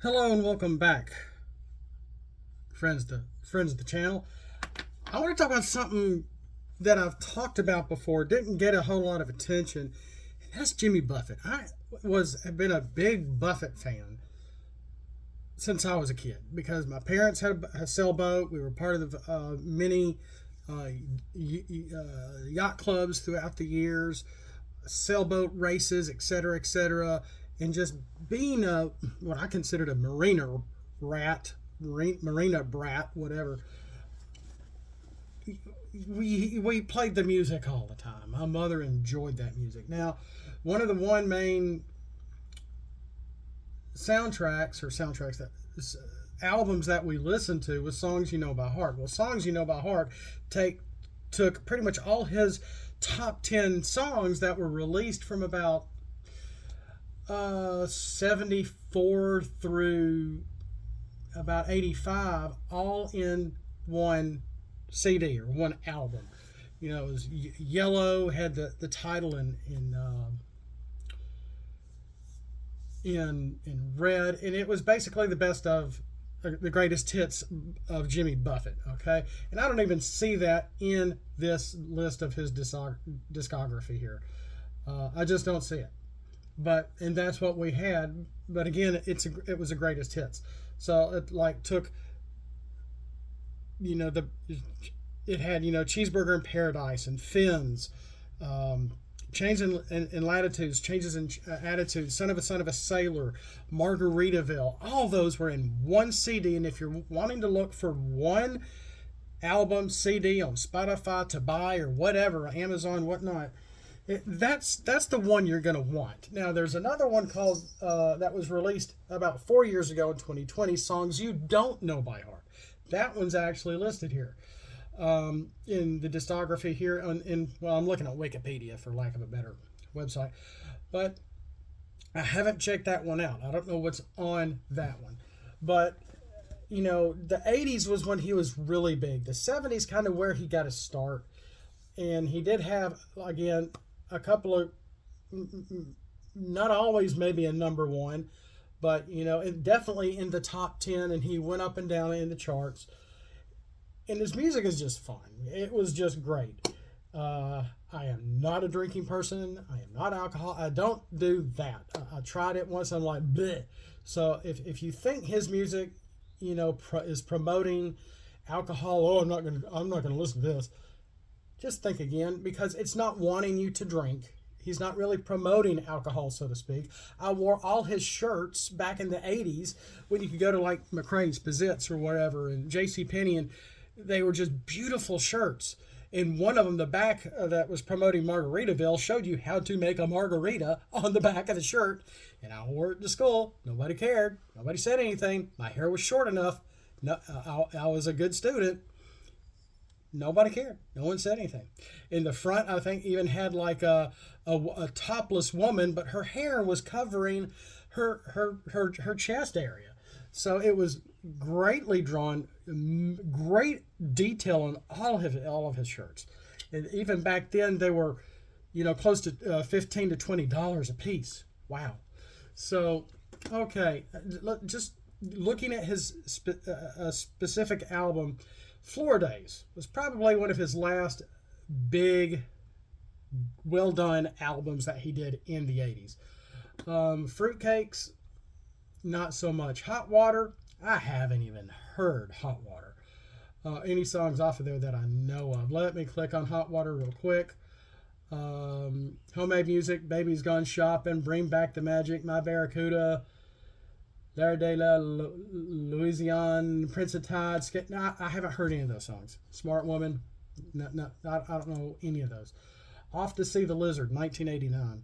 Hello and welcome back, friends of the channel. I want to talk about something that I've talked about before, didn't get a whole lot of attention. That's Jimmy Buffett. Have been a big Buffett fan since I was a kid because my parents had a sailboat. We were part of the many uh, yacht clubs throughout the years, sailboat races, etc., etc., and just being a what I considered a marina brat, whatever. We played the music all the time. My mother enjoyed that music. Now, one of the one main soundtracks that albums that we listened to was Songs You Know by Heart. Well, Songs You Know by Heart take took pretty much all his top 10 songs that were released from about 74 through about 85, all in one CD or one album. You know, it was yellow, had the title in red, and it was basically the best of the greatest hits of Jimmy Buffett. Okay, and I don't even see that in this list of his discography here. I just don't see it. And that's what we had. But again, it was the greatest hits. So it like took, you know, it had, Cheeseburger in Paradise and Fins, Change in Latitudes, Changes in Attitudes, Son of a Sailor, Margaritaville. All those were in one CD. And if you're wanting to look for one album CD on Spotify to buy or whatever, Amazon, whatnot, that's the one you're going to want. Now, there's another one called that was released about 4 years ago in 2020, Songs You Don't Know by Heart. That one's actually listed here in the discography here. Well, I'm looking at Wikipedia for lack of a better website, but I haven't checked that one out. I don't know what's on that one, but the 80s was when he was really big. The 70s kind of where he got his start, and he did have again a couple of, not always maybe a number one, but definitely in the top 10, and he went up and down in the charts. And his music is just fun. It was just great. I am not a drinking person. I am not alcohol. I don't do that. I tried it once. I'm like, bleh. So if you think his music, is promoting alcohol, oh, I'm not gonna listen to this. Just think again, because it's not wanting you to drink. He's not really promoting alcohol, so to speak. I wore all his shirts back in the 80s when you could go to like McCrae's, Pizitz, or whatever, and JCPenney, and they were just beautiful shirts. And one of them, the back that was promoting Margaritaville, showed you how to make a margarita on the back of the shirt. And I wore it to school. Nobody cared. Nobody said anything. My hair was short enough. No, I was a good student. Nobody cared. No one said anything. In the front, I think even had like a topless woman, but her hair was covering her chest area. So it was greatly drawn, great detail on all of his shirts. And even back then, they were, close to $15 to $20 a piece. Wow. So, okay, just looking at his specific album, Floor Days was probably one of his last big, well done albums that he did in the 80s. Fruitcakes, not so much. Hot Water, I haven't even heard Hot Water. Any songs off of there that I know of. Let me click on Hot Water real quick. Homemade Music, Baby's Gone Shopping, Bring Back the Magic, My Barracuda, Larry de la Louisiane, Prince of Tides. No, I haven't heard any of those songs. Smart Woman, no, I don't know any of those. Off to See the Lizard, 1989.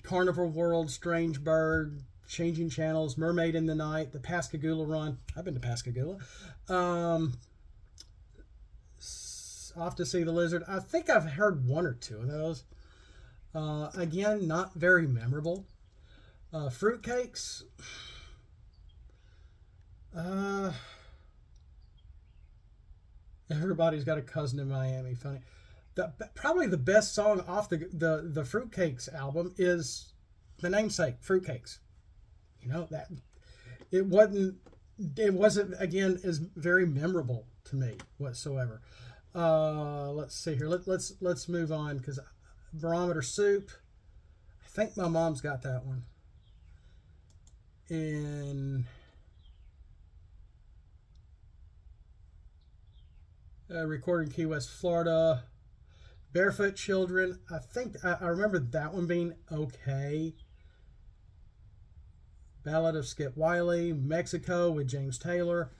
Carnival World, Strange Bird, Changing Channels, Mermaid in the Night, the Pascagoula Run. I've been to Pascagoula. Off to See the Lizard. I think I've heard one or two of those. Again, not very memorable. Fruitcakes. Everybody's Got a Cousin in Miami. Funny. Probably the best song off the Fruitcakes album is the namesake, Fruitcakes. That it wasn't again as very memorable to me whatsoever. Let's see here. Let's move on because Barometer Soup. I think my mom's got that one. And recorded in Key West, Florida. Barefoot Children. I think I remember that one being okay. Ballad of Skip Wiley, Mexico with James Taylor.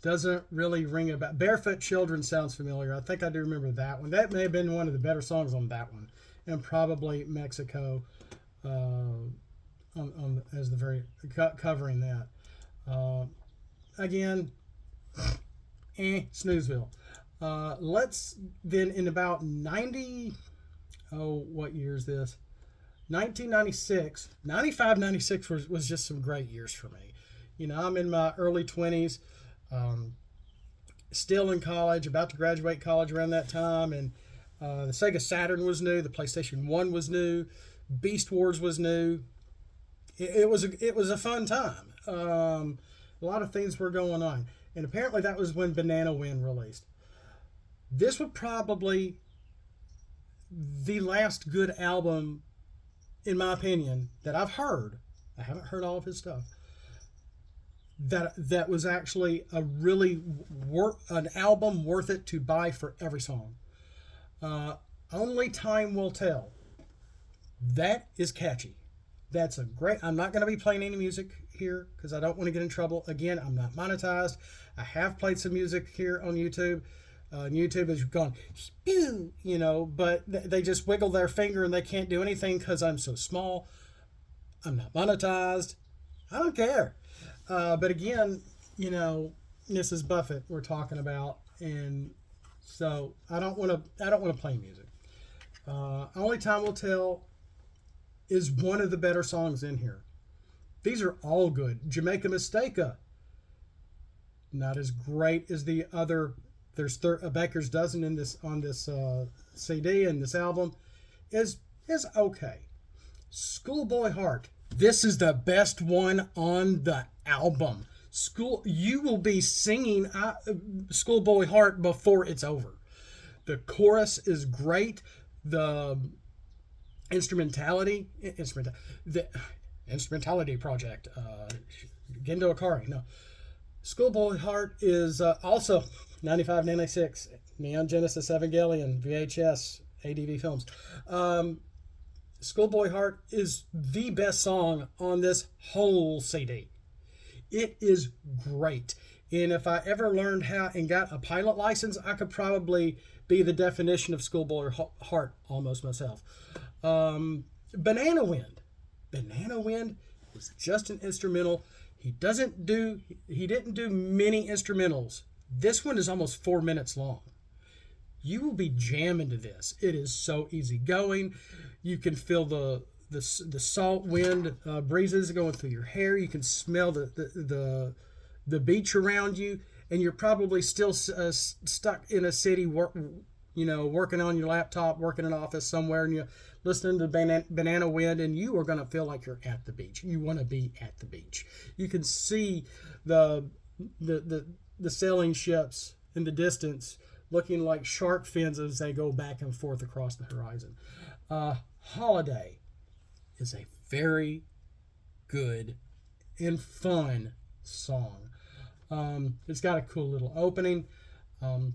Doesn't really ring a bell. Barefoot Children sounds familiar. I think I do remember that one. That may have been one of the better songs on that one, and probably Mexico as the very covering that. Again, Snoozeville. Let's then in about 90. Oh, what year is this? 1996, 95, 96 was just some great years for me. I'm in my early 20s, still in college, about to graduate college around that time, and the Sega Saturn was new, the PlayStation 1 was new, Beast Wars was new. It was a fun time. A lot of things were going on, and apparently that was when Banana Wind released. This would probably the last good album, in my opinion, that I've heard. I haven't heard all of his stuff. That was actually a really an album worth it to buy for every song. Only Time Will Tell. That is catchy. That's a great. I'm not going to be playing any music here because I don't want to get in trouble. Again, I'm not monetized. I have played some music here on YouTube. YouTube has gone, spew, but they just wiggle their finger and they can't do anything because I'm so small. I'm not monetized. I don't care. But again, this is Buffett we're talking about, and so I don't want to play music. Only Time Will Tell is one of the better songs in here. These are all good. Jamaica Mistaka, not as great as the other. There's a baker's dozen in this on this CD and this album is okay. Schoolboy Heart. This is the best one on the album. You will be singing Schoolboy Heart before it's over. The chorus is great. The instrumentality project. Gendo Akari. No. Schoolboy Heart is also 95, 96, Neon Genesis Evangelion, VHS, ADV Films. Schoolboy Heart is the best song on this whole CD. It is great. And if I ever learned how and got a pilot license, I could probably be the definition of Schoolboy Heart almost myself. Banana Wind. Banana Wind is just an instrumental. He didn't do many instrumentals. This one is almost 4 minutes long. You will be jamming to this. It is so easy going. You can feel the salt wind breezes going through your hair. You can smell the beach around you, and you're probably still stuck in a city, working on your laptop, working in an office somewhere, and you're listening to Banana Wind, and you are going to feel like you're at the beach. You want to be at the beach. You can see the sailing ships in the distance looking like shark fins as they go back and forth across the horizon. Holiday is a very good and fun song. It's got a cool little opening. And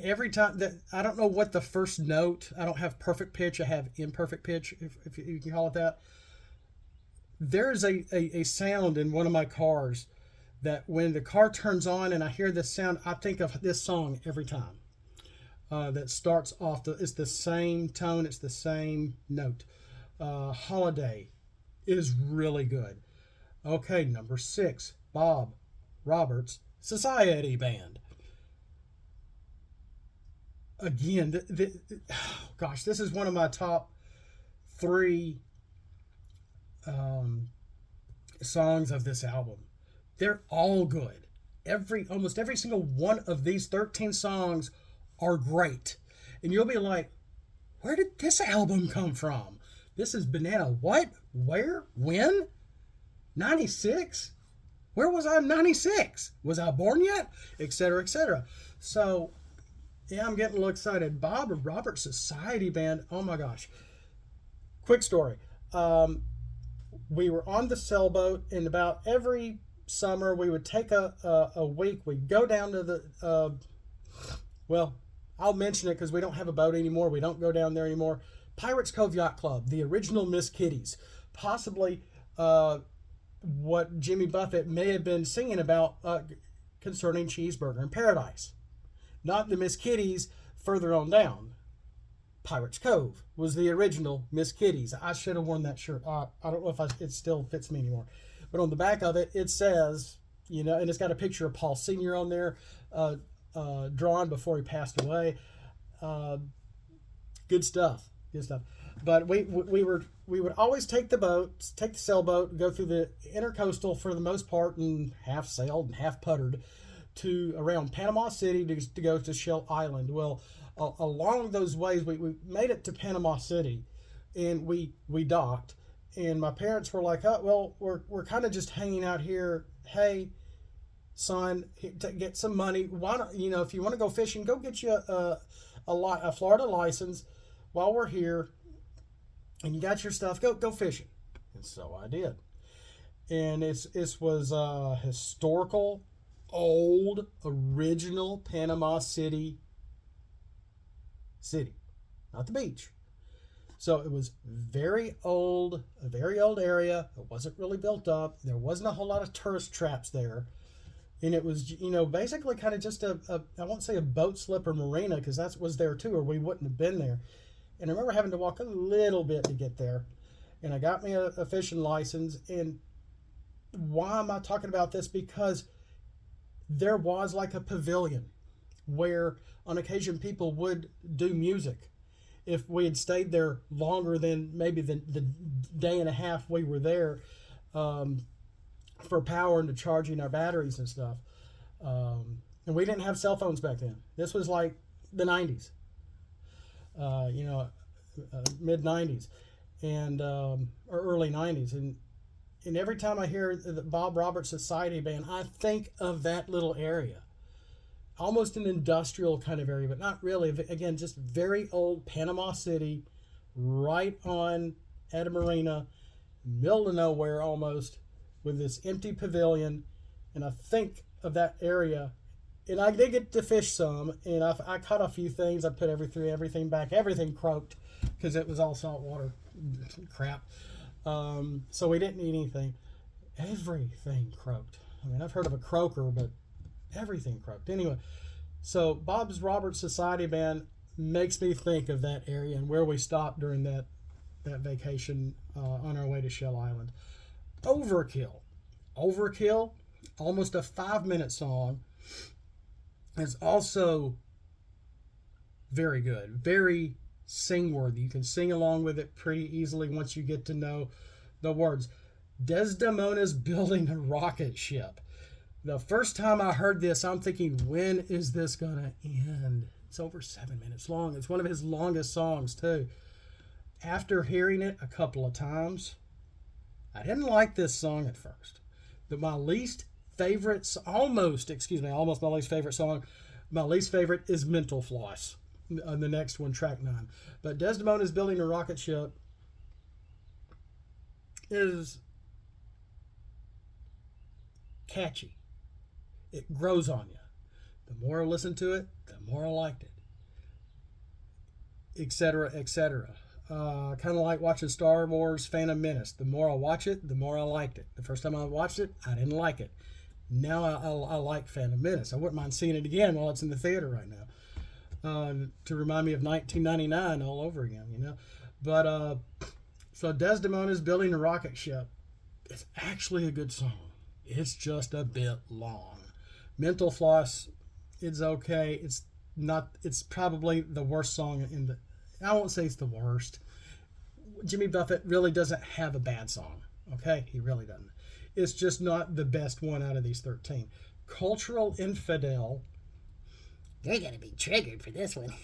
every time that I don't know what the first note, I don't have perfect pitch, I have imperfect pitch, if you can call it that. There's a sound in one of my cars that when the car turns on and I hear this sound, I think of this song every time. That starts off, it's the same tone, it's the same note. Holiday is really good. Okay, number 6, Bob Roberts, Society Band. Again, gosh, this is one of my top 3 songs of this album. They're all good. Almost every single one of these 13 songs are great. And you'll be like, Where did this album come from? This is Banana. What? Where? When? 96? Where was I in 96? Was I born yet? Etc., etc. So, yeah, I'm getting a little excited. Bob Roberts Society Band. Oh my gosh. Quick story. We were on the sailboat, and about every summer we would take a week. We'd go down to the, well, I'll mention it because we don't have a boat anymore. We don't go down there anymore. Pirates Cove Yacht Club, the original Miss Kitties. Possibly what Jimmy Buffett may have been singing about concerning Cheeseburger in Paradise. Not the Miss Kitties further on down. Pirates Cove was the original Miss Kitties. I should have worn that shirt. I don't know if it still fits me anymore. But on the back of it, it says, you know, and it's got a picture of Paul Sr. on there, drawn before he passed away. Good stuff. Good stuff. But we would always take the sailboat, go through the intercoastal for the most part, and half sailed and half puttered to around Panama City to go to Shell Island. Well, along those ways, we made it to Panama City, and we docked. And my parents were like, "Oh, well, we're kind of just hanging out here. Hey, son, to get some money. Why don't if you want to go fishing, go get you a Florida license while we're here, and you got your stuff. Go fishing." And so I did. And it was a historical, old, original Panama City, not the beach. So it was a very old area. It wasn't really built up. There wasn't a whole lot of tourist traps there. And it was, basically kind of just I won't say a boat slip or marina, because that was there too, or we wouldn't have been there. And I remember having to walk a little bit to get there. And I got me a fishing license. And why am I talking about this? Because there was like a pavilion where on occasion people would do music. If we had stayed there longer than maybe the day and a half we were there, for power and to charging our batteries and stuff. And we didn't have cell phones back then. This was like the 90s, mid 90s and or early 90s. And every time I hear the Bob Roberts Society Band, I think of that little area. Almost an industrial kind of area, but not really. Again, just very old Panama City, right on at a marina, middle of nowhere almost, with this empty pavilion. And I think of that area, and I did get to fish some, and I caught a few things. I put everything back. Everything croaked because it was all saltwater crap. So we didn't eat anything. Everything croaked. I mean, I've heard of a croaker, but everything croaked. Anyway, so Bob's Roberts Society Band makes me think of that area and where we stopped during that vacation on our way to Shell Island. Overkill, almost a 5-minute song, is also very good, very sing-worthy. You can sing along with it pretty easily once you get to know the words. Desdemona's building a rocket ship. The first time I heard this, I'm thinking, when is this going to end? It's over 7 minutes long. It's one of his longest songs, too. After hearing it a couple of times, I didn't like this song at first. But my least favorite, almost my least favorite song, my least favorite is Mental Floss, the next one, track 9. But Desdemona's building a rocket ship is catchy. It grows on you. The more I listened to it, the more I liked it, etc., etc. Kind of like watching Star Wars Phantom Menace. The more I watch it, the more I liked it. The first time I watched it, I didn't like it. Now I like Phantom Menace. I wouldn't mind seeing it again while it's in the theater right now, to remind me of 1999 all over again, But so Desdemona's building a rocket ship. It's actually a good song. It's just a bit long. Mental Floss, it's okay. It's probably the worst song I won't say it's the worst. Jimmy Buffett really doesn't have a bad song. Okay? He really doesn't. It's just not the best one out of these 13. Cultural Infidel. You're going to be triggered for this one.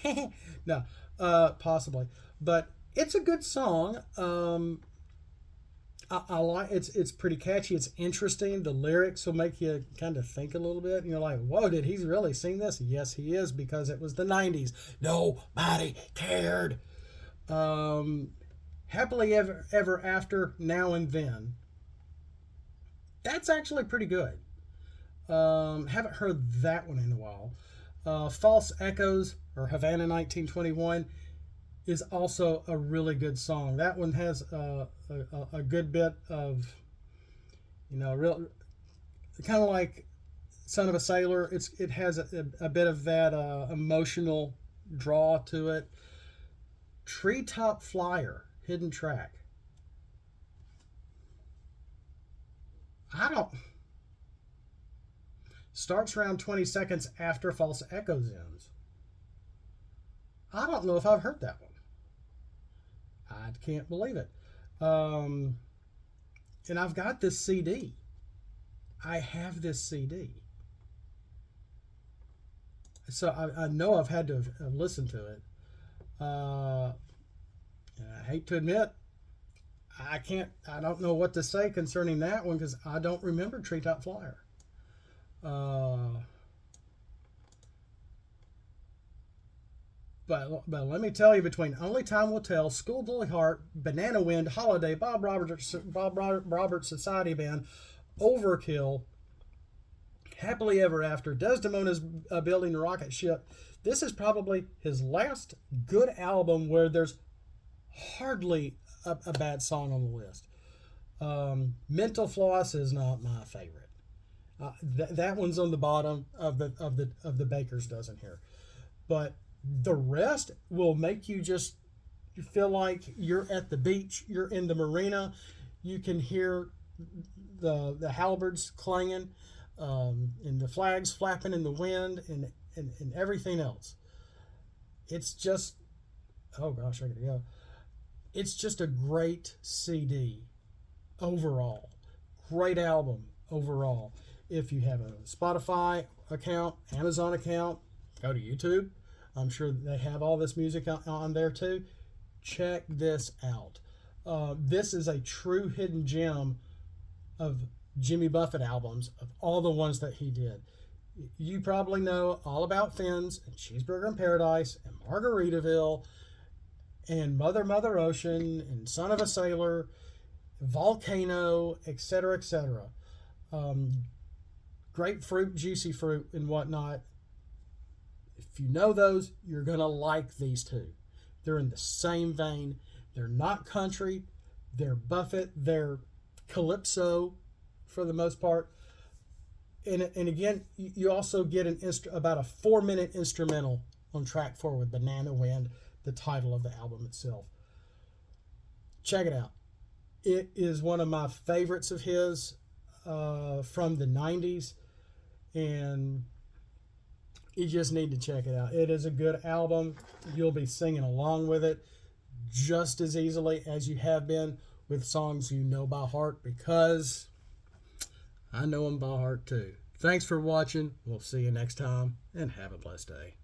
No. Possibly, but it's a good song. I like it's pretty catchy. It's interesting. The lyrics will make you kind of think a little bit. And you're like, whoa, did he really sing this? Yes, he is, because it was the '90s. Nobody cared. Happily ever after, now and then. That's actually pretty good. Haven't heard that one in a while. False Echoes, or Havana 1921, is also a really good song. That one has a good bit of, real, kind of like Son of a Sailor. It has a bit of that emotional draw to it. Treetop Flyer, hidden track. I don't. Starts around 20 seconds after False Echoes ends. I don't know if I've heard that one. I can't believe it. And I've got this CD. I have this CD. So I know I've had to have listened to it. And I hate to admit, I don't know what to say concerning that one, because I don't remember Treetop Flyer. But let me tell you, between Only Time Will Tell, Schoolboy Heart, Banana Wind, Holiday, Bob Roberts Society Band, Overkill, Happily Ever After, Desdemona's Building a Rocket Ship. This is probably his last good album where there's hardly a bad song on the list. Mental Floss is not my favorite. That one's on the bottom of the baker's dozen here, but the rest will make you just feel like you're at the beach, you're in the marina. You can hear the halberds clanging, and the flags flapping in the wind, and everything else. It's just, oh gosh, I gotta go. It's just a great CD overall. Great album overall. If you have a Spotify account, Amazon account, go to YouTube. I'm sure they have all this music on there too. Check this out. This is a true hidden gem of Jimmy Buffett albums, of all the ones that he did. You probably know all about Finn's and Cheeseburger in Paradise and Margaritaville and Mother Ocean and Son of a Sailor, Volcano, etc., etc. Grapefruit, Juicy Fruit, and whatnot. If you know those, you're going to like these two. They're in the same vein. They're not country. They're Buffett. They're calypso for the most part. And again, you also get about a 4-minute instrumental on track 4 with Banana Wind, the title of the album itself. Check it out. It is one of my favorites of his from the 90s. And you just need to check it out. It is a good album. You'll be singing along with it just as easily as you have been with songs you know by heart, because I know them by heart too. Thanks for watching. We'll see you next time, and have a blessed day.